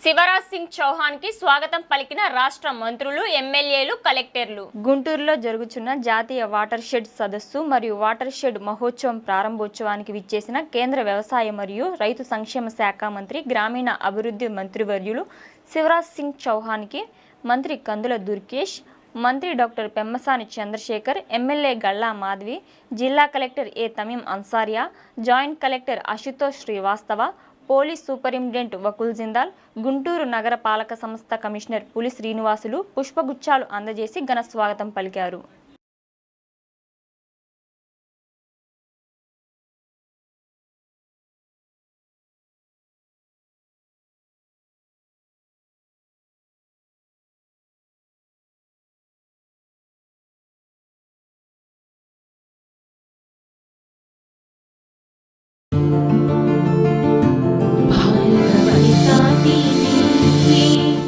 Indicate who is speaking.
Speaker 1: శివరాజ్ సింగ్ చౌహాన్ కి స్వాగతం పలికిన రాష్ట్ర మంత్రులు, ఎమ్మెల్యేలు, కలెక్టర్లు. గుంటూరులో జరుగుతున్న జాతీయ వాటర్ షెడ్ సదస్సు మరియు వాటర్ షెడ్ మహోత్సవం ప్రారంభోత్సవానికి విచ్చేసిన కేంద్ర వ్యవసాయ మరియు రైతు సంక్షేమ శాఖ మంత్రి, గ్రామీణ అభివృద్ధి మంత్రివర్యులు శివరాజ్ సింగ్ చౌహాన్ కి మంత్రి కందుల దుర్గేష్, మంత్రి డాక్టర్ పెమ్మసాని చంద్రశేఖర్, ఎమ్మెల్యే గల్లా మాధవి, జిల్లా collector A Tameem Ansariya, joint collector Ashutosh Srivastava, police superintendent Vakul Jindal, Guntur నగర పాలక సంస్థ కమిషనర్ పులి శ్రీనివాసులు పుష్పగుచ్చాలు అందజేసి ఘన స్వాగతం పలికారు.